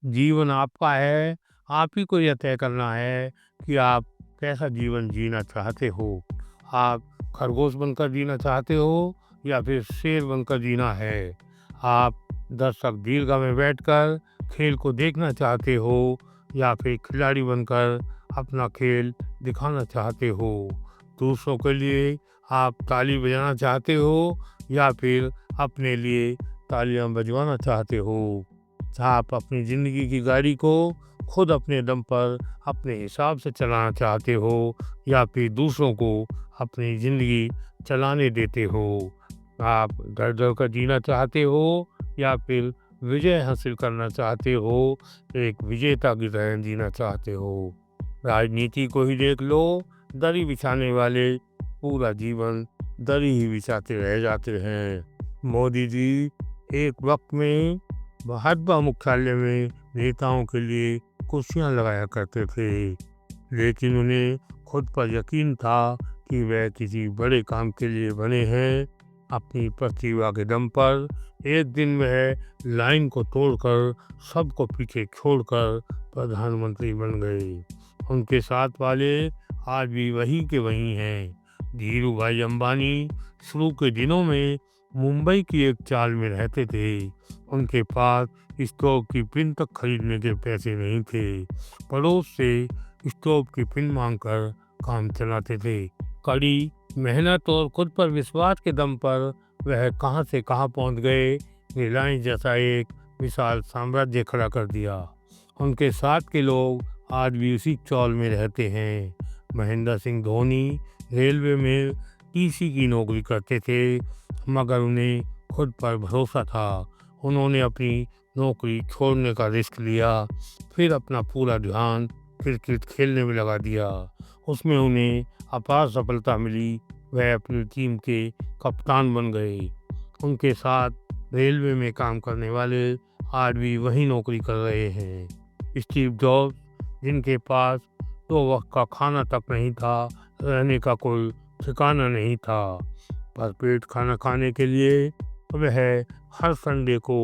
जीवन आपका है, आप ही को यह तय करना है कि आप कैसा जीवन जीना चाहते हो। आप खरगोश बनकर जीना चाहते हो या फिर शेर बनकर जीना है। आप दर्शक दीर्घा में बैठकर खेल को देखना चाहते हो या फिर खिलाड़ी बनकर अपना खेल दिखाना चाहते हो। दूसरों के लिए आप ताली बजाना चाहते हो या फिर अपने लिए तालियां बजवाना चाहते हो। आप अपनी ज़िंदगी की गाड़ी को खुद अपने दम पर अपने हिसाब से चलाना चाहते हो या फिर दूसरों को अपनी ज़िंदगी चलाने देते हो। आप डर-डर कर जीना चाहते हो या फिर विजय हासिल करना चाहते हो, एक विजेता की तरह जीना चाहते हो। राजनीति को ही देख लो, दरी बिछाने वाले पूरा जीवन दरी ही बिछाते रह जाते हैं। मोदी जी एक वक्त में भाजपा मुख्यालय में नेताओं के लिए कुर्सियां लगाया करते थे, लेकिन उन्हें खुद पर यकीन था कि वह किसी बड़े काम के लिए बने हैं। अपनी प्रतिभा के दम पर एक दिन वह लाइन को तोड़कर सबको पीछे छोड़कर प्रधानमंत्री बन गए। उनके साथ वाले आज भी वही के वही हैं। धीरू भाई अंबानी शुरू के दिनों में मुंबई की एक चाल में रहते थे। उनके पास स्टोव की पिन तक खरीदने के पैसे नहीं थे। पड़ोस से स्टोव की पिन मांगकर काम चलाते थे। कड़ी मेहनत और खुद पर विश्वास के दम पर वह कहां से कहां पहुंच गए, रिलायंस जैसा एक विशाल साम्राज्य खड़ा कर दिया। उनके साथ के लोग आज भी उसी चौल में रहते हैं। महेंद्र सिंह धोनी रेलवे में टीसी की नौकरी करते थे, मगर उन्हें खुद पर भरोसा था। उन्होंने अपनी नौकरी छोड़ने का रिस्क लिया, फिर अपना पूरा ध्यान क्रिकेट खेलने में लगा दिया। उसमें उन्हें अपार सफलता मिली। वह अपनी टीम के कप्तान बन गए। उनके साथ रेलवे में काम करने वाले आज भी वही नौकरी कर रहे हैं। स्टीव जॉब्स, जिनके पास 2 वक्त का खाना तक नहीं था, रहने का कोई ठिकाना नहीं था, भरपेट खाना खाने के लिए वह हर संडे को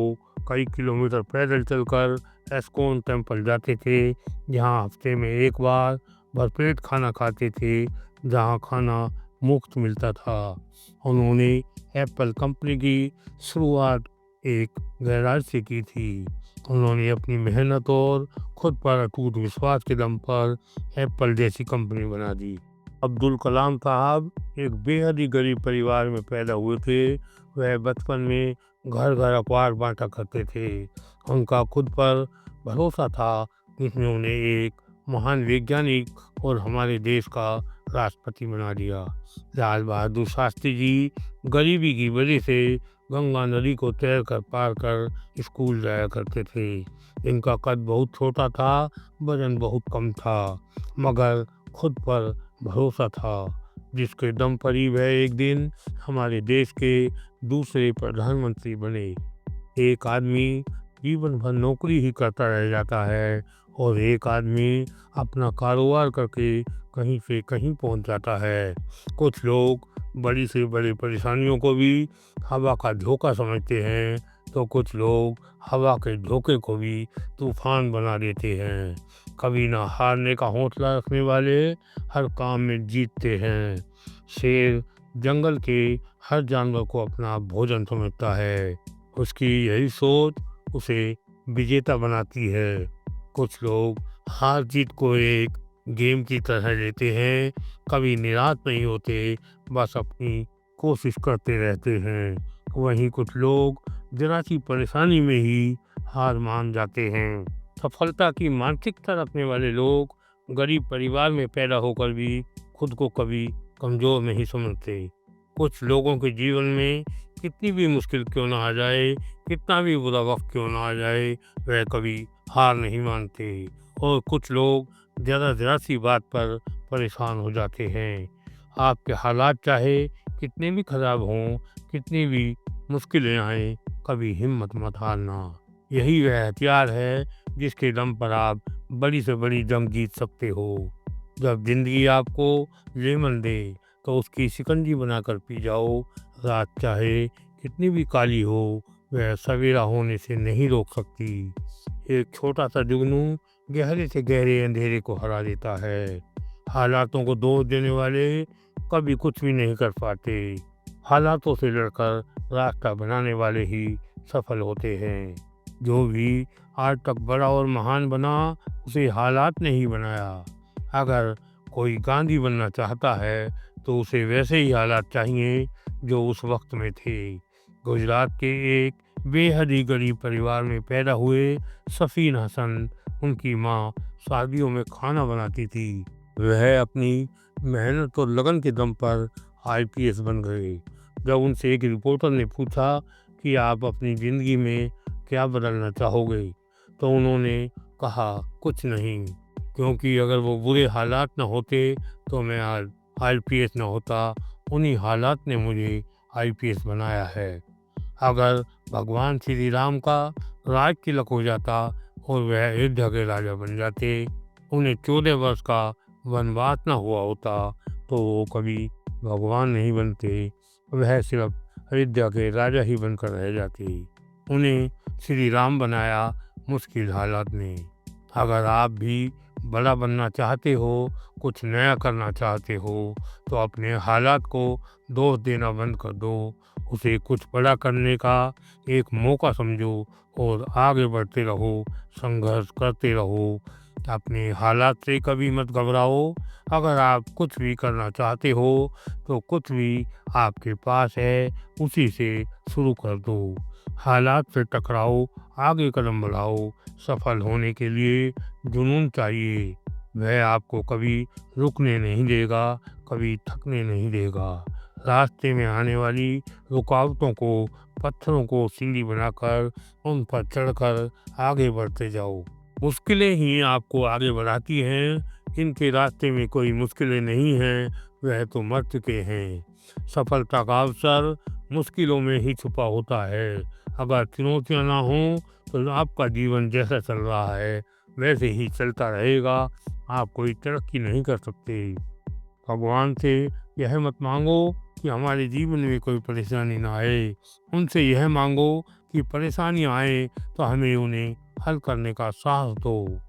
कई किलोमीटर पैदल चलकर एस्कॉन टेम्पल जाते थे, जहां हफ्ते में एक बार भरपेट खाना खाते थे, जहां खाना मुफ्त मिलता था। उन्होंने एप्पल कंपनी की शुरुआत एक गैराज से की थी। उन्होंने अपनी मेहनत और खुद पर अटूट विश्वास के दम पर एप्पल जैसी कंपनी बना दी। अब्दुल कलाम साहब एक बेहद ही गरीब परिवार में पैदा हुए थे। वह बचपन में घर घर अखबार बांटा करते थे। उनका खुद पर भरोसा था, जिसने उन्हें एक महान वैज्ञानिक और हमारे देश का राष्ट्रपति बना दिया। लाल बहादुर शास्त्री जी गरीबी की वजह से गंगा नदी को तैर कर पार कर स्कूल जाया करते थे। इनका कद बहुत छोटा था, वजन बहुत कम था, मगर खुद पर भरोसा था, जिसके दम पर ही वह एक दिन हमारे देश के दूसरे प्रधानमंत्री बने। एक आदमी जीवन भर नौकरी ही करता रह जाता है और एक आदमी अपना कारोबार करके कहीं से कहीं पहुंच जाता है। कुछ लोग बड़ी से बड़ी परेशानियों को भी हवा का झोंका समझते हैं, तो कुछ लोग हवा के झोंके को भी तूफान बना देते हैं। कभी ना हारने का हौसला रखने वाले हर काम में जीतते हैं। शेर जंगल के हर जानवर को अपना भोजन समझता है। उसकी यही सोच उसे विजेता बनाती है। कुछ लोग हार जीत को एक गेम की तरह लेते हैं, कभी निराश नहीं होते, बस अपनी कोशिश करते रहते हैं। वहीं कुछ लोग जरा सी परेशानी में ही हार मान जाते हैं। सफलता की मानसिकता रखने वाले लोग गरीब परिवार में पैदा होकर भी खुद को कभी कमजोर नहीं समझते। कुछ लोगों के जीवन में कितनी भी मुश्किल क्यों ना आ जाए, कितना भी बुरा वक्त क्यों ना आ जाए, वह कभी हार नहीं मानते। और कुछ लोग ज़रा सी बात पर परेशान हो जाते हैं। आपके हालात चाहे कितने भी खराब हों, कितनी भी मुश्किलें आएं, कभी हिम्मत मत हारना। यही वह हथियार है जिसके दम पर आप बड़ी से बड़ी जंग जीत सकते हो। जब जिंदगी आपको लेमन दे तो उसकी शिकंजी बनाकर पी जाओ। रात चाहे कितनी भी काली हो, वह सवेरा होने से नहीं रोक सकती। एक छोटा सा जुगनू गहरे से गहरे अंधेरे को हरा देता है। हालातों को दोष देने वाले कभी कुछ भी नहीं कर पाते। हालातों से लड़कर रास्ता बनाने वाले ही सफल होते हैं। जो भी आज तक बड़ा और महान बना, उसे हालात ने ही बनाया। अगर कोई गांधी बनना चाहता है तो उसे वैसे ही हालात चाहिए जो उस वक्त में थे। गुजरात के एक बेहद ही गरीब परिवार में पैदा हुए सफ़ीन हसन, उनकी माँ शादियों में खाना बनाती थी। वह अपनी मेहनत और लगन के दम पर आईपीएस बन गए। जब उनसे एक रिपोर्टर ने पूछा कि आप अपनी ज़िंदगी में क्या बदलना चाहोगे, तो उन्होंने कहा कुछ नहीं, क्योंकि अगर वो बुरे हालात न होते तो मैं आज आईपीएस न होता। उन्हीं हालात ने मुझे आईपीएस बनाया है। अगर भगवान श्री राम का राज तिलक हो जाता और वह अयोध्या के राजा बन जाते, उन्हें 14 वर्ष का वनवास न हुआ होता, तो वो कभी भगवान नहीं बनते। वह सिर्फ अयोध्या के राजा ही बनकर रह जाते। उन्हें श्री राम बनाया मुश्किल हालात ने। अगर आप भी बड़ा बनना चाहते हो, कुछ नया करना चाहते हो, तो अपने हालात को दोष देना बंद कर दो। उसे कुछ बड़ा करने का एक मौका समझो और आगे बढ़ते रहो, संघर्ष करते रहो। अपने हालात से कभी मत घबराओ। अगर आप कुछ भी करना चाहते हो, तो कुछ भी आपके पास है, उसी से शुरू कर दो। हालात से टकराओ, आगे कदम बढ़ाओ। सफल होने के लिए जुनून चाहिए। वह आपको कभी रुकने नहीं देगा, कभी थकने नहीं देगा। रास्ते में आने वाली रुकावटों को, पत्थरों को सीढ़ी बनाकर उन पर चढ़कर आगे बढ़ते जाओ। मुश्किलें ही आपको आगे बढ़ाती हैं। इनके रास्ते में कोई मुश्किलें नहीं हैं, वह तो मर चुके हैं। सफलता का अवसर मुश्किलों में ही छुपा होता है। अगर चुनौतियां ना हों तो आपका जीवन जैसा चल रहा है वैसे ही चलता रहेगा। आप कोई तरक्की नहीं कर सकते। भगवान से यह मत मांगो कि हमारे जीवन में कोई परेशानी ना आए। उनसे यह मांगो कि परेशानियां आए तो हमें उन्हें हल करने का साहस दो।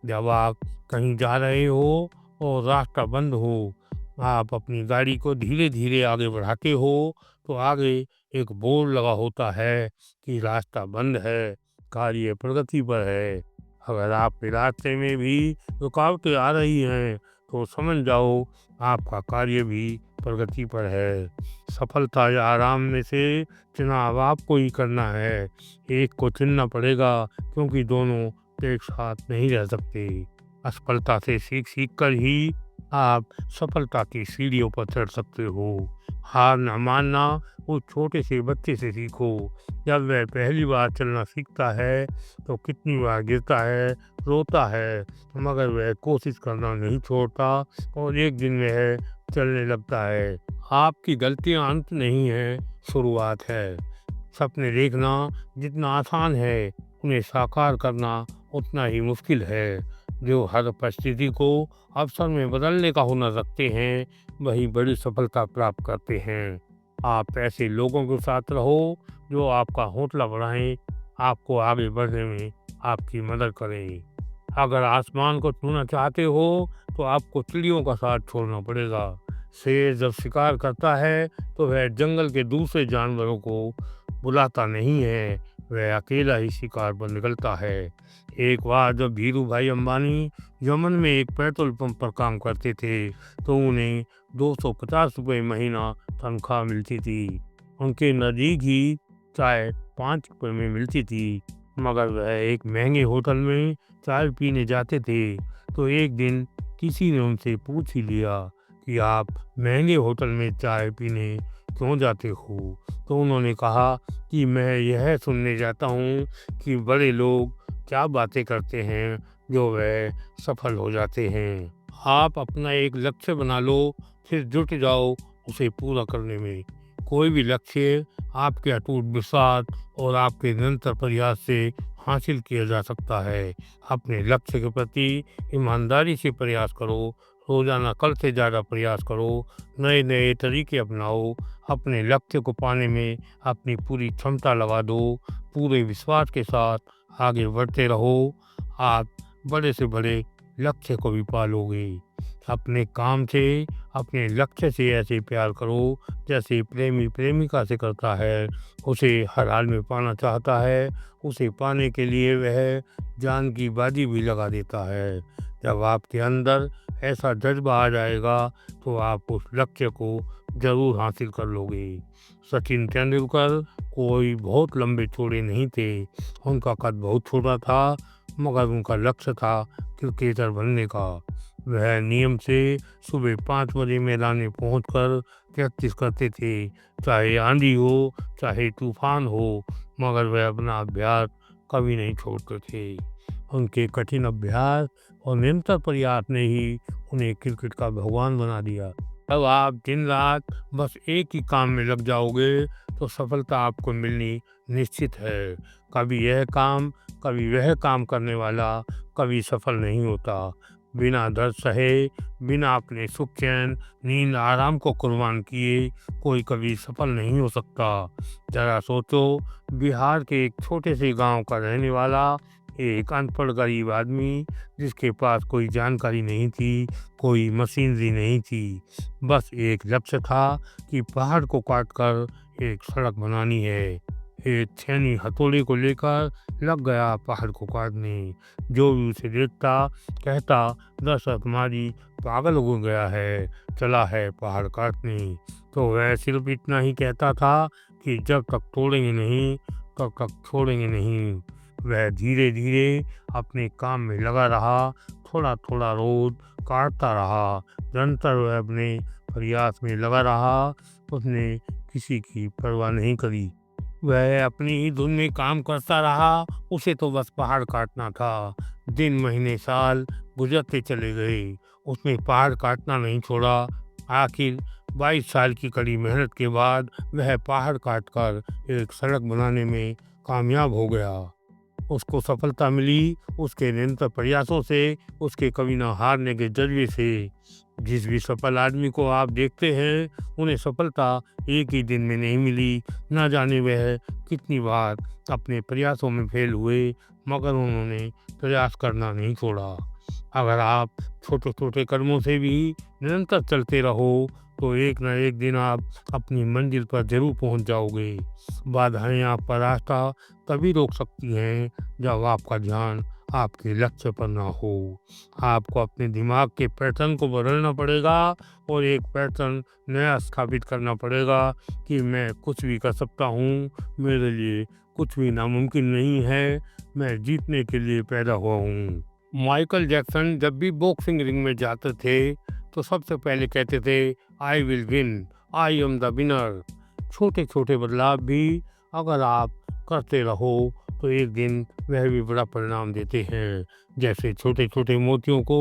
जब आप कहीं जा रहे हो और रास्ता बंद हो, आप अपनी गाड़ी को धीरे धीरे आगे बढ़ाते हो, तो आगे एक बोर्ड लगा होता है कि रास्ता बंद है, कार्य प्रगति पर है। अगर आपके रास्ते में भी रुकावटें आ रही हैं, तो समझ जाओ आपका कार्य भी प्रगति पर है। सफलता या आराम में से चुनाव आपको ही करना है। एक को चुनना पड़ेगा, क्योंकि दोनों एक साथ नहीं रह सकते। असफलता से सीख कर ही आप सफलता की सीढ़ियों पर चढ़ सकते हो। हार न मानना उस छोटे से बच्चे से सीखो। जब वह पहली बार चलना सीखता है तो कितनी बार गिरता है, रोता है, मगर वह कोशिश करना नहीं छोड़ता और एक दिन वह चलने लगता है। आपकी गलतियां अंत नहीं है, शुरुआत है। सपने देखना जितना आसान है, उन्हें साकार करना उतना ही मुश्किल है। जो हर परिस्थिति को अवसर में बदलने का हुनर रखते हैं, वही बड़ी सफलता प्राप्त करते हैं। आप ऐसे लोगों के साथ रहो जो आपका हौसला बढ़ाएं, आपको आगे बढ़ने में आपकी मदद करें। अगर आसमान को छूना चाहते हो तो आपको चिड़ियों का साथ छोड़ना पड़ेगा। शेर जब शिकार करता है तो वह जंगल के दूसरे जानवरों को बुलाता नहीं है, वह अकेला ही शिकार पर निकलता है। एक बार जब धीरू भाई अंबानी यमन में एक पेट्रोल पंप पर काम करते थे, तो उन्हें 250 रुपये महीना तनख्वाह मिलती थी। उनके नज़दीक ही चाय 5 रुपये में मिलती थी, मगर वह एक महंगे होटल में चाय पीने जाते थे। तो एक दिन किसी ने उनसे पूछ ही लिया कि आप महंगे होटल में चाय पीने क्यों जाते हो? तो उन्होंने कहा कि मैं यह सुनने जाता हूँ कि बड़े लोग क्या बातें करते हैं जो वह सफल हो जाते हैं। आप अपना एक लक्ष्य बना लो, फिर जुट जाओ उसे पूरा करने में। कोई भी लक्ष्य आपके अटूट विश्वास और आपके निरंतर प्रयास से हासिल किया जा सकता है। अपने लक्ष्य के प्रति ईमानदारी से प्रयास करो, रोजाना कल से ज़्यादा प्रयास करो, नए नए तरीके अपनाओ। अपने लक्ष्य को पाने में अपनी पूरी क्षमता लगा दो, पूरे विश्वास के साथ आगे बढ़ते रहो, आप बड़े से बड़े लक्ष्य को भी पालोगे। अपने काम से, अपने लक्ष्य से ऐसे प्यार करो जैसे प्रेमी प्रेमिका से करता है, उसे हर हाल में पाना चाहता है, उसे पाने के लिए वह जान की बाजी भी लगा देता है। जब आपके अंदर ऐसा जज़्बा आ जाएगा तो आप उस लक्ष्य को ज़रूर हासिल कर लोगे। सचिन तेंदुलकर कोई बहुत लंबे चौड़े नहीं थे, उनका कद बहुत छोटा था, मगर उनका लक्ष्य था क्रिकेटर बनने का। वह नियम से सुबह 5 बजे मैदान में पहुंचकर प्रैक्टिस करते थे, चाहे आंधी हो, चाहे तूफान हो, मगर वह अपना अभ्यास कभी नहीं छोड़ते थे। उनके कठिन अभ्यास और निरंतर प्रयास ने ही उन्हें क्रिकेट का भगवान बना दिया। अब आप दिन रात बस एक ही काम में लग जाओगे तो सफलता आपको मिलनी निश्चित है। कभी यह काम, कभी वह काम करने वाला कभी सफल नहीं होता। बिना दर्द सहे, बिना अपने सुख चैन, नींद, आराम को कुर्बान किए कोई कभी सफल नहीं हो सकता। जरा सोचो, बिहार के एक छोटे से गांव का रहने वाला एक अनपढ़ गरीब आदमी, जिसके पास कोई जानकारी नहीं थी, कोई मशीनरी नहीं थी, बस एक लक्ष्य था कि पहाड़ को काटकर एक सड़क बनानी है। एक छेनी हथौड़े को लेकर लग गया पहाड़ को काटने। जो भी उसे देखता कहता, दरअसल तुम्हारी पागल हो गया है, चला है पहाड़ काटने। तो वह सिर्फ इतना ही कहता था कि जब तक तोड़ेंगे नहीं तब तक छोड़ेंगे नहीं। वह धीरे धीरे अपने काम में लगा रहा, थोड़ा थोड़ा रोज काटता रहा, निरंतर वह अपने प्रयास में लगा रहा, उसने किसी की परवाह नहीं करी। वह अपनी ही धुन में काम करता रहा, उसे तो बस पहाड़ काटना था। दिन, महीने, साल गुजरते चले गए, उसने पहाड़ काटना नहीं छोड़ा। आखिर 22 साल की कड़ी मेहनत के बाद वह पहाड़ काटकर एक सड़क बनाने में कामयाब हो गया। उसको सफलता मिली उसके निरंतर प्रयासों से, उसके कभी न हारने के जज्बे से। जिस भी सफल आदमी को आप देखते हैं, उन्हें सफलता एक ही दिन में नहीं मिली। ना जाने वह कितनी बार अपने प्रयासों में फेल हुए, मगर उन्होंने प्रयास करना नहीं छोड़ा। अगर आप छोटे छोटे कदमों से भी निरंतर चलते रहो तो एक न एक दिन आप अपनी मंजिल पर जरूर पहुंच जाओगे। बाधाएं आपका रास्ता तभी रोक सकती हैं जब आपका ध्यान आपके लक्ष्य पर ना हो। आपको अपने दिमाग के पैटर्न को बदलना पड़ेगा और एक पैटर्न नया स्थापित करना पड़ेगा कि मैं कुछ भी कर सकता हूँ, मेरे लिए कुछ भी नामुमकिन नहीं है, मैं जीतने के लिए पैदा हुआ हूँ। माइकल जैक्सन जब भी बॉक्सिंग रिंग में जाते थे तो सबसे पहले कहते थे, I will win, I am the winner. छोटे छोटे बदलाव भी अगर आप करते रहो तो एक दिन वह भी बड़ा परिणाम देते हैं। जैसे छोटे छोटे मोतियों को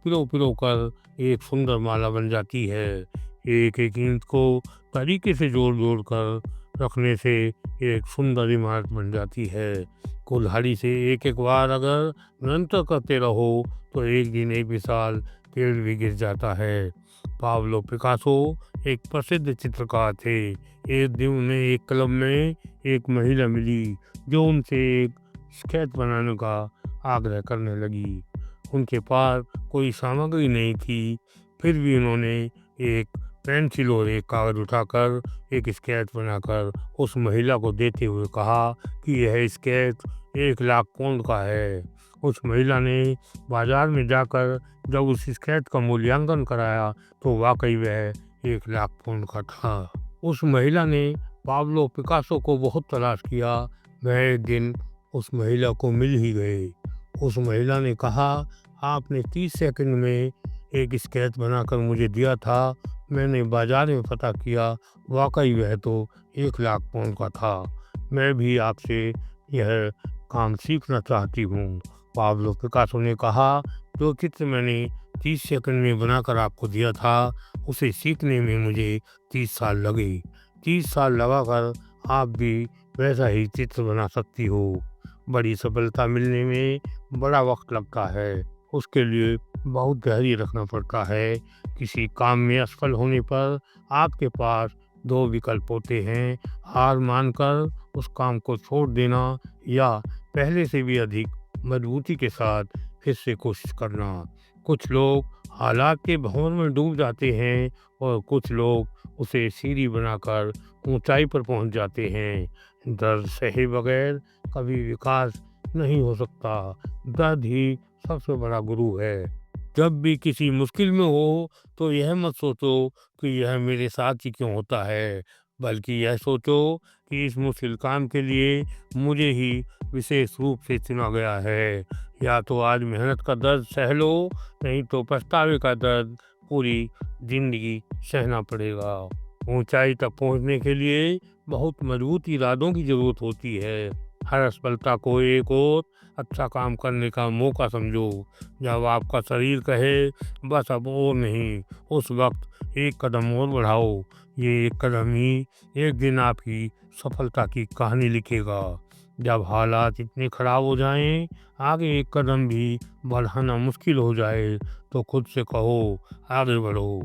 पिरो पिरो कर एक सुंदर माला बन जाती है। एक एक ईंट को तरीके से जोड़ जोड़ कर रखने से एक सुंदर इमारत बन जाती है। कुल्हाड़ी से एक एक बार अगर निरंतर करते रहो तो एक दिन एक विशाल पेड़ भी गिर जाता है। पाब्लो पिकासो एक प्रसिद्ध चित्रकार थे। एक दिन उन्हें एक क्लब में एक महिला मिली जो उनसे एक स्केच बनाने का आग्रह करने लगी। उनके पास कोई सामग्री नहीं थी, फिर भी उन्होंने एक पेंसिल और एक कागज उठाकर एक स्केच बनाकर उस महिला को देते हुए कहा कि यह स्केच 1 लाख पाउंड का है। उस महिला ने बाजार में जाकर जब उस स्केच का मूल्यांकन कराया तो वाकई वह 1 लाख पाउंड का था। उस महिला ने पाब्लो पिकासो को बहुत तलाश किया। वह एक दिन उस महिला को मिल ही गए। उस महिला ने कहा, आपने 30 सेकंड में एक स्केच बनाकर मुझे दिया था, मैंने बाजार में पता किया, वाकई वह तो 1 लाख पाउंड का था। मैं भी आपसे यह काम सीखना चाहती हूँ। पाब्लो पिकासो ने कहा, जो चित्र मैंने 30 सेकंड में बनाकर आपको दिया था, उसे सीखने में मुझे 30 साल लगे। 30 साल लगाकर आप भी वैसा ही चित्र बना सकती हो। बड़ी सफलता मिलने में बड़ा वक्त लगता है, उसके लिए बहुत धैर्य रखना पड़ता है। किसी काम में असफल होने पर आपके पास 2 विकल्प होते हैं, हार मानकर उस काम को छोड़ देना या पहले से भी अधिक मजबूती के साथ फिर से कोशिश करना। कुछ लोग हालात के भंवर में डूब जाते हैं और कुछ लोग उसे सीढ़ी बनाकर ऊंचाई पर पहुंच जाते हैं। दर्द सहे बगैर कभी विकास नहीं हो सकता। दर्द ही सबसे बड़ा गुरु है। जब भी किसी मुश्किल में हो तो यह मत सोचो कि यह मेरे साथ ही क्यों होता है, बल्कि यह सोचो कि इस मुश्किल काम के लिए मुझे ही विशेष रूप से चुना गया है। या तो आज मेहनत का दर्द सह लो, नहीं तो पछतावे का दर्द पूरी जिंदगी सहना पड़ेगा। ऊंचाई तक पहुंचने के लिए बहुत मजबूत इरादों की जरूरत होती है। हर असफलता को एक और अच्छा काम करने का मौका समझो। जब आपका शरीर कहे बस अब और नहीं, उस वक्त एक कदम और बढ़ाओ। ये एक कदम ही एक दिन आपकी सफलता की कहानी लिखेगा। जब हालात इतने खराब हो जाएं, आगे एक कदम भी बढ़ाना मुश्किल हो जाए, तो खुद से कहो आगे बढ़ो।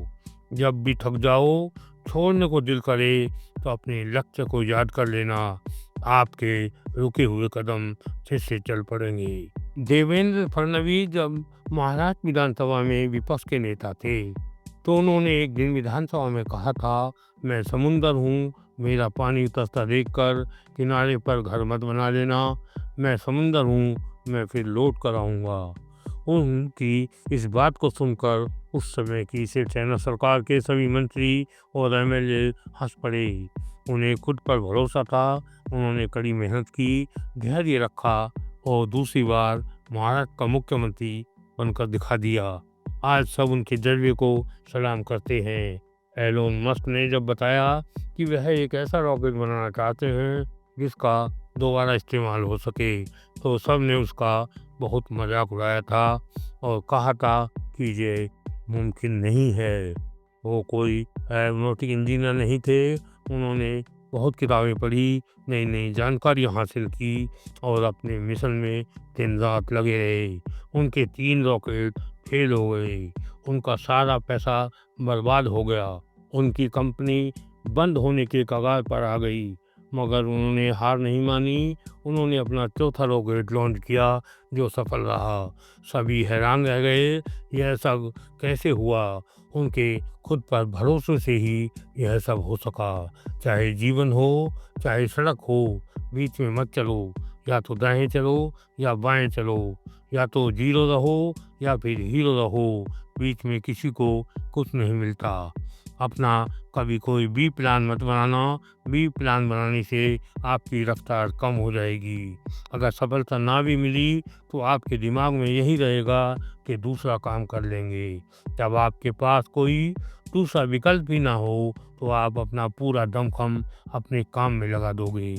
जब भी थक जाओ, छोड़ने को दिल करे, तो अपने लक्ष्य को याद कर लेना। आपके रुके हुए कदम फिर से चल पड़ेंगे। देवेंद्र फडणवीस जब महाराष्ट्र विधानसभा में विपक्ष के नेता थे, तो उन्होंने एक दिन विधानसभा में कहा था, मैं समुंदर हूँ, मेरा पानी उतरता देखकर किनारे पर घर मत बना लेना। मैं समुंदर हूँ, मैं फिर लौट कर आऊँगा। उनकी इस बात को सुनकर उस समय की शिवसेना सरकार के सभी मंत्री और एमएलए हंस पड़े। उन्हें खुद पर भरोसा था, उन्होंने कड़ी मेहनत की, धैर्य रखा और दूसरी बार महाराष्ट्र का मुख्यमंत्री बनकर दिखा दिया। आज सब उनके जज्बे को सलाम करते हैं। एलोन मस्क ने जब बताया कि वह एक ऐसा रॉकेट बनाना चाहते हैं जिसका दोबारा इस्तेमाल हो सके, तो सब ने उसका बहुत मजाक उड़ाया था और कहा था कि ये मुमकिन नहीं है। वो कोई एरोनॉटिक इंजीनियर नहीं थे। उन्होंने बहुत किताबें पढ़ी, नई नई जानकारी हासिल की और अपने मिशन में दिन रात लगे रहे। उनके 3 रॉकेट फेल हो गए, उनका सारा पैसा बर्बाद हो गया, उनकी कंपनी बंद होने के कगार पर आ गई, मगर उन्होंने हार नहीं मानी। उन्होंने अपना चौथा रॉकेट लॉन्च किया जो सफल रहा। सभी हैरान रह गए, यह सब कैसे हुआ। उनके खुद पर भरोसे से ही यह सब हो सका। चाहे जीवन हो, चाहे सड़क हो, बीच में मत चलो। या तो दाएं चलो या बाएं चलो, या तो जीरो रहो या फिर हीरो रहो। बीच में किसी को कुछ नहीं मिलता। अपना कभी कोई बी प्लान मत बनाना। बी प्लान बनाने से आपकी रफ्तार कम हो जाएगी। अगर सफलता ना भी मिली तो आपके दिमाग में यही रहेगा कि दूसरा काम कर लेंगे। जब आपके पास कोई दूसरा विकल्प भी ना हो तो आप अपना पूरा दमखम अपने काम में लगा दोगे।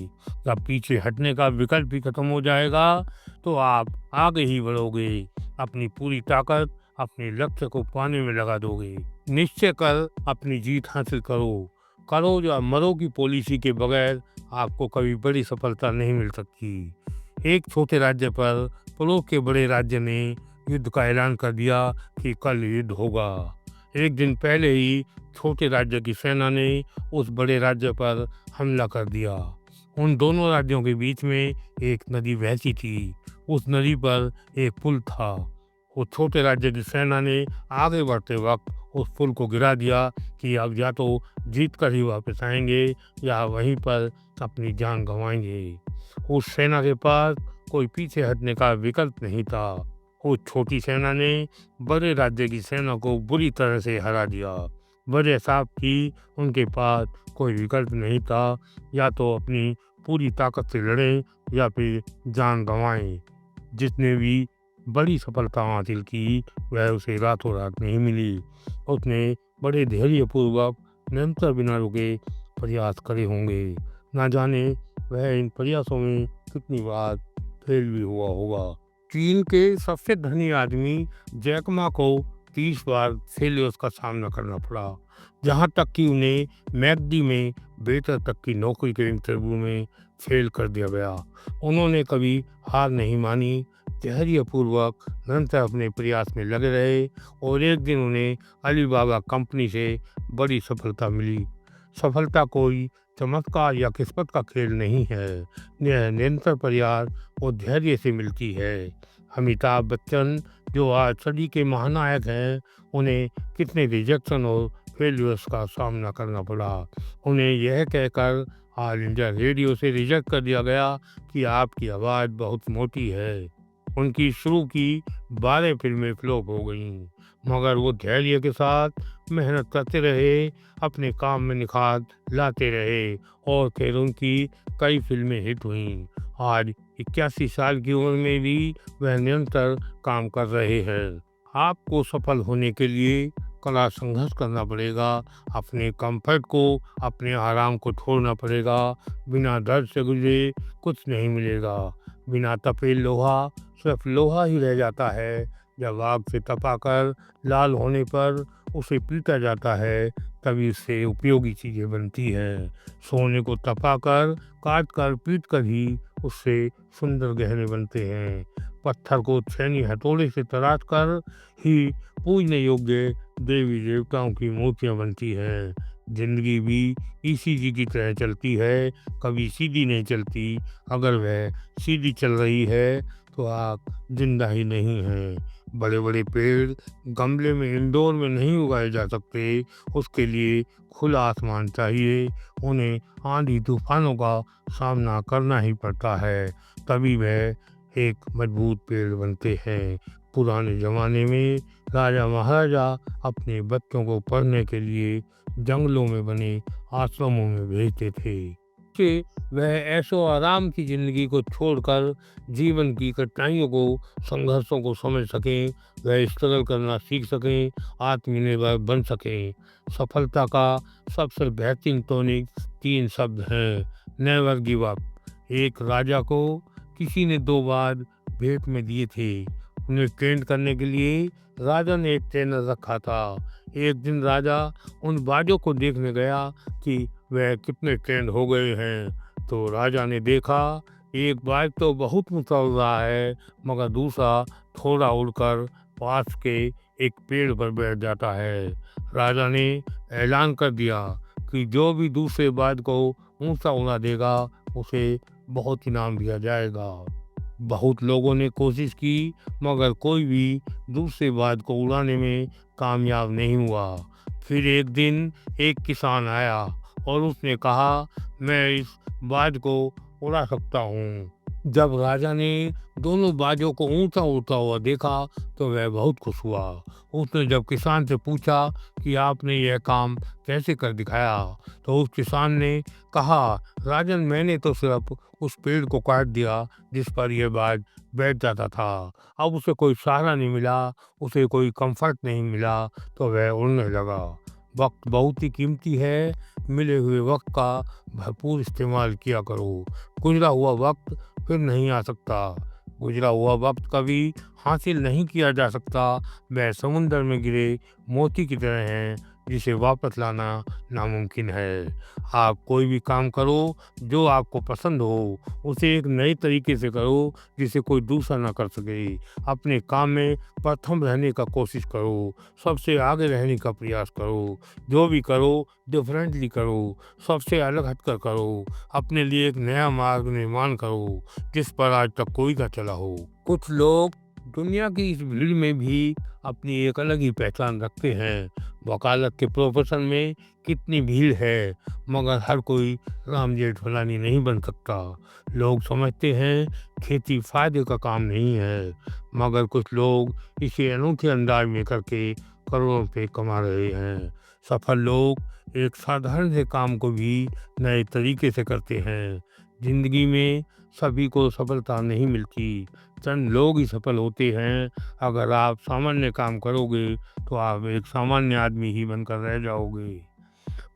जब पीछे हटने का विकल्प भी खत्म हो जाएगा तो आप आगे ही बढ़ोगे। अपनी पूरी ताकत अपने लक्ष्य को पाने में लगा दोगे। निश्चय कर अपनी जीत हासिल करो। करो या मरो की पॉलिसी के बगैर आपको कभी बड़ी सफलता नहीं मिल सकती। एक छोटे राज्य पर पड़ोस के बड़े राज्य ने युद्ध का ऐलान कर दिया कि कल युद्ध होगा। एक दिन पहले ही छोटे राज्य की सेना ने उस बड़े राज्य पर हमला कर दिया। उन दोनों राज्यों के बीच में एक नदी बहती थी। उस नदी पर एक पुल था। वो छोटे राज्य की सेना ने आगे बढ़ते वक्त उस पुल को गिरा दिया कि अब या तो जीत कर ही वापस आएंगे या वहीं पर अपनी जान गंवाएंगे। उस सेना के पास कोई पीछे हटने का विकल्प नहीं था। उस छोटी सेना ने बड़े राज्य की सेना को बुरी तरह से हरा दिया। वजह साफ थी, उनके पास कोई विकल्प नहीं था। या तो अपनी पूरी ताकत से लड़ें या फिर जान गंवाएं। जिसने भी बड़ी सफलता हासिल की वह उसे रातों रात नहीं मिली। उसने बड़े धैर्यपूर्वक निरंतर बिना रुके प्रयास करे होंगे। ना जाने वह इन प्रयासों में कितनी बार फेल भी हुआ होगा। चीन के सबसे धनी आदमी जैक मा को 30 बार फेलियर्स का सामना करना पड़ा। जहाँ तक कि उन्हें मैकडी में वेटर तक की नौकरी के इंटरव्यू में फेल कर दिया गया। उन्होंने कभी हार नहीं मानी, धैर्यपूर्वक निरंतर अपने प्रयास में लगे रहे और एक दिन उन्हें अलीबाबा कंपनी से बड़ी सफलता मिली। सफलता कोई चमत्कार या किस्मत का खेल नहीं है। यह निरंतर प्रयास और धैर्य से मिलती है। अमिताभ बच्चन जो आज सदी के महानायक हैं, उन्हें कितने रिजेक्शन और फेल्यूर्स का सामना करना पड़ा। उन्हें यह कहकर ऑल इंडिया रेडियो से रिजेक्ट कर दिया गया कि आपकी आवाज़ बहुत मोटी है। उनकी शुरू की 12 फिल्में फ्लॉप हो गईं, मगर वो धैर्य के साथ मेहनत करते रहे, अपने काम में निखार लाते रहे और फिर उनकी कई फिल्में हिट हुईं। आज 81 साल की उम्र में भी वह निरंतर काम कर रहे हैं। आपको सफल होने के लिए कड़ा संघर्ष करना पड़ेगा। अपने कंफर्ट को, अपने आराम को छोड़ना पड़ेगा। बिना दर्द से गुजरे कुछ नहीं मिलेगा। बिना तपे लोहा सिर्फ लोहा ही रह जाता है। जब आग से तपाकर लाल होने पर उसे पीटा जाता है, तभी उससे उपयोगी चीज़ें बनती हैं। सोने को तपाकर, काट कर, पीट कर ही उससे सुंदर गहने बनते हैं। पत्थर को छेनी हथौड़े से तराश कर ही पूजने योग्य देवी देवताओं की मूर्तियाँ बनती हैं। जिंदगी भी ईसीजी की तरह चलती है, कभी सीधी नहीं चलती। अगर वह सीधी चल रही है तो आप जिंदा ही नहीं हैं। बड़े बड़े पेड़ गमले में, इंडोर में नहीं उगाए जा सकते। उसके लिए खुला आसमान चाहिए। उन्हें आंधी तूफानों का सामना करना ही पड़ता है, तभी वह एक मजबूत पेड़ बनते हैं। पुराने ज़माने में राजा महाराजा अपने बच्चों को पढ़ने के लिए जंगलों में बने आश्रमों में भेजते थे, कि वह ऐशो आराम की ज़िंदगी को छोड़कर जीवन की कठिनाइयों को, संघर्षों को समझ सकें, वह स्ट्रगल करना सीख सकें, आत्मनिर्भर बन सकें। सफलता का सबसे बेहतरीन टॉनिक 3 शब्द हैं: नेवर गिव अप। एक राजा को किसी ने 2 बार भेंट में दिए थे। उन्हें ट्रेन करने के लिए राजा ने एक ट्रेनर रखा था। एक दिन राजा उन बाजों को देखने गया कि वह कितने ट्रेंड हो गए हैं। तो राजा ने देखा, एक बाज तो बहुत ऊंचा उड़ रहा है, मगर दूसरा थोड़ा उड़कर पास के एक पेड़ पर बैठ जाता है। राजा ने ऐलान कर दिया कि जो भी दूसरे बाज को ऊंचा उड़ा देगा, उसे बहुत इनाम दिया जाएगा। बहुत लोगों ने कोशिश की, मगर कोई भी दूसरे बाज को उड़ाने में कामयाब नहीं हुआ। फिर एक दिन एक किसान आया और उसने कहा, मैं इस बाज को उड़ा सकता हूँ। जब राजा ने दोनों बाजों को ऊंचा उड़ता हुआ देखा तो वह बहुत खुश हुआ। उसने जब किसान से पूछा कि आपने यह काम कैसे कर दिखाया, तो उस किसान ने कहा, राजन, मैंने तो सिर्फ उस पेड़ को काट दिया जिस पर यह बाज बैठ जाता था। अब उसे कोई सहारा नहीं मिला, उसे कोई कंफर्ट नहीं मिला, तो वह उड़ने लगा। वक्त बहुत ही कीमती है। मिले हुए वक्त का भरपूर इस्तेमाल किया करो। गुजरा हुआ वक्त फिर नहीं आ सकता। गुजरा हुआ वक्त कभी हासिल नहीं किया जा सकता। वह समुंदर में गिरे मोती की तरह हैं, जिसे वापस लाना नामुमकिन है। आप कोई भी काम करो जो आपको पसंद हो, उसे एक नए तरीके से करो जिसे कोई दूसरा ना कर सके। अपने काम में प्रथम रहने का कोशिश करो, सबसे आगे रहने का प्रयास करो। जो भी करो डिफरेंटली करो, सबसे अलग हटकर करो। अपने लिए एक नया मार्ग निर्माण करो जिस पर आज तक कोई ना चला हो। कुछ लोग दुनिया की इस भीड़ में भी अपनी एक अलग ही पहचान रखते हैं। वकालत के प्रोफेशन में कितनी भीड़ है, मगर हर कोई राम जेठमलानी नहीं बन सकता। लोग समझते हैं खेती फायदे का काम नहीं है, मगर कुछ लोग इसे अनूठे अंदाज में करके करोड़ों रुपए कमा रहे हैं। सफल लोग एक साधारण से काम को भी नए तरीके से करते हैं। जिंदगी में सभी को सफलता नहीं मिलती, चंद लोग ही सफल होते हैं। अगर आप सामान्य काम करोगे तो आप एक सामान्य आदमी ही बनकर रह जाओगे।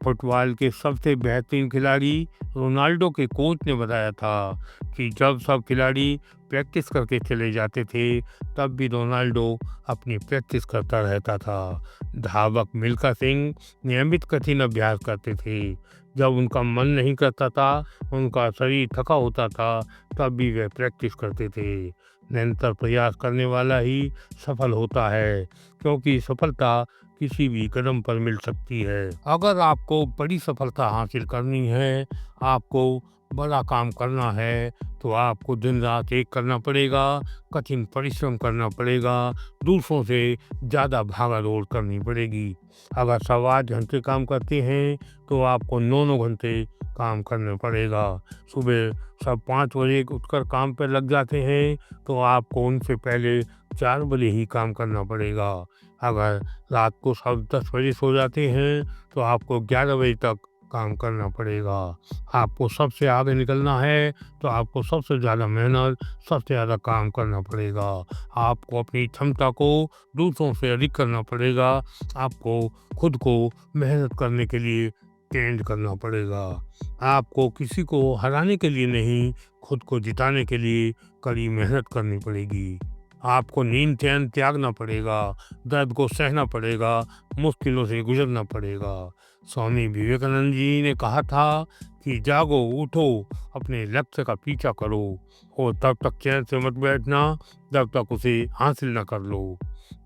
फुटबॉल के सबसे बेहतरीन खिलाड़ी रोनाल्डो के कोच ने बताया था कि जब सब खिलाड़ी प्रैक्टिस करके चले जाते थे, तब भी रोनाल्डो अपनी प्रैक्टिस करता रहता था। धावक मिल्खा सिंह नियमित कठिन अभ्यास करते थे। जब उनका मन नहीं करता था, उनका शरीर थका होता था, तब भी वे प्रैक्टिस करते थे। निरंतर प्रयास करने वाला ही सफल होता है, क्योंकि सफलता किसी भी कदम पर मिल सकती है। अगर आपको बड़ी सफलता हासिल करनी है, आपको बड़ा काम करना है, तो आपको दिन रात एक करना पड़ेगा, कठिन परिश्रम करना पड़ेगा, दूसरों से ज़्यादा भागा-दौड़ करनी पड़ेगी। अगर सब 8 घंटे काम करते हैं, तो आपको 9-9 घंटे काम करना पड़ेगा। सुबह सब 5 बजे उठकर काम पे लग जाते हैं, तो आपको उनसे पहले 4 बजे ही काम करना पड़ेगा। अगर रात को सब 10 बजे सो जाते हैं, तो आपको 11 बजे तक काम करना पड़ेगा। आपको सबसे आगे निकलना है, तो आपको सबसे ज़्यादा मेहनत, सबसे ज़्यादा काम करना पड़ेगा। आपको अपनी क्षमता को दूसरों से अधिक करना पड़ेगा। आपको खुद को मेहनत करने के लिए ट्रेंड करना पड़ेगा। आपको किसी को हराने के लिए नहीं, खुद को जिताने के लिए कड़ी मेहनत करनी पड़ेगी। आपको नींद चैन त्यागना पड़ेगा, दर्द को सहना पड़ेगा, मुश्किलों से गुजरना पड़ेगा। स्वामी विवेकानंद जी ने कहा था कि जागो, उठो, अपने लक्ष्य का पीछा करो और तब तक चैन से मत बैठना जब तक उसे हासिल न कर लो।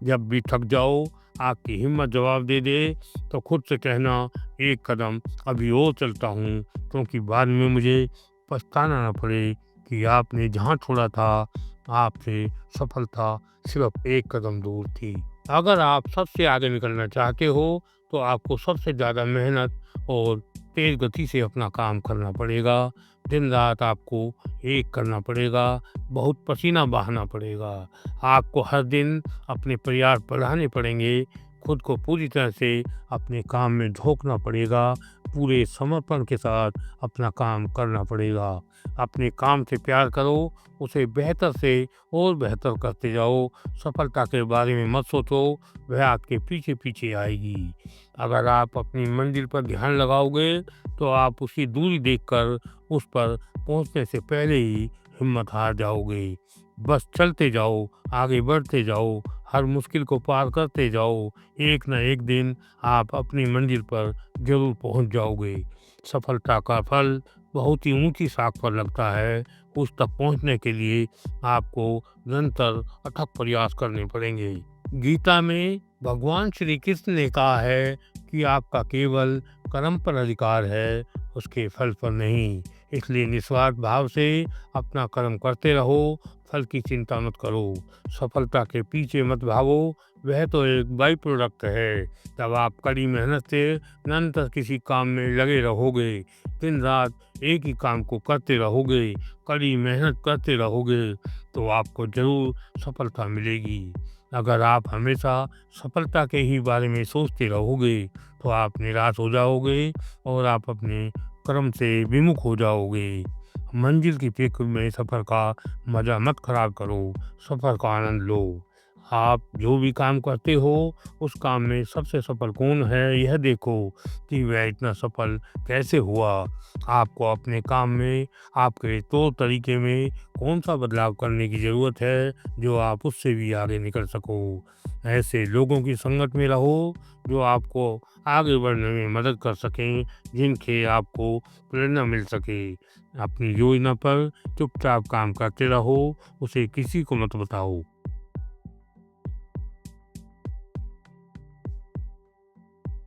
जब भी थक जाओ, आपकी हिम्मत जवाब दे दे, तो खुद से कहना, एक कदम अभी और चलता हूँ, क्योंकि बाद में मुझे पछताना न पड़े कि आपने जहाँ छोड़ा था, आपसे सफलता सिर्फ एक कदम दूर थी। अगर आप सबसे आगे निकलना चाहते हो, तो आपको सबसे ज़्यादा मेहनत और तेज़ गति से अपना काम करना पड़ेगा। दिन रात आपको एक करना पड़ेगा, बहुत पसीना बहाना पड़ेगा। आपको हर दिन अपने प्रयास बढ़ाने पड़ेंगे, खुद को पूरी तरह से अपने काम में झोंकना पड़ेगा, पूरे समर्पण के साथ अपना काम करना पड़ेगा। अपने काम से प्यार करो, उसे बेहतर से और बेहतर करते जाओ। सफलता के बारे में मत सोचो, वह आपके पीछे-पीछे आएगी। अगर आप अपनी मंजिल पर ध्यान लगाओगे, तो आप उसकी दूरी देखकर उस पर पहुंचने से पहले ही हिम्मत हार जाओगे। बस चलते जाओ, आगे बढ़ते जाओ, हर मुश्किल को पार करते जाओ। एक न एक दिन आप अपनी मंजिल पर ज़रूर पहुंच जाओगे। सफलता का फल बहुत ही ऊंची शाख पर लगता है। उस तक पहुंचने के लिए आपको निरंतर अथक प्रयास करने पड़ेंगे। गीता में भगवान श्री कृष्ण ने कहा है कि आपका केवल कर्म पर अधिकार है, उसके फल पर नहीं। इसलिए निस्वार्थ भाव से अपना कर्म करते रहो, फल की चिंता मत करो। सफलता के पीछे मत भागो, वह तो एक बाई प्रोडक्ट है। जब आप कड़ी मेहनत से निरंतर किसी काम में लगे रहोगे, दिन रात एक ही काम को करते रहोगे, कड़ी मेहनत करते रहोगे, तो आपको ज़रूर सफलता मिलेगी। अगर आप हमेशा सफलता के ही बारे में सोचते रहोगे, तो आप निराश हो जाओगे और आप अपने कर्म से विमुख हो जाओगे। मंजिल की फिक्र में सफ़र का मज़ा मत खराब करो, सफ़र का आनंद लो। आप जो भी काम करते हो, उस काम में सबसे सफल कौन है, यह देखो कि वह इतना सफल कैसे हुआ। आपको अपने काम में, आपके तौर तरीके में कौन सा बदलाव करने की ज़रूरत है, जो आप उससे भी आगे निकल सको। ऐसे लोगों की संगत में रहो, जो आपको आगे बढ़ने में मदद कर सकें, जिनसे आपको प्रेरणा मिल सके। अपनी योजना पर चुपचाप काम करते रहो, उसे किसी को मत बताओ।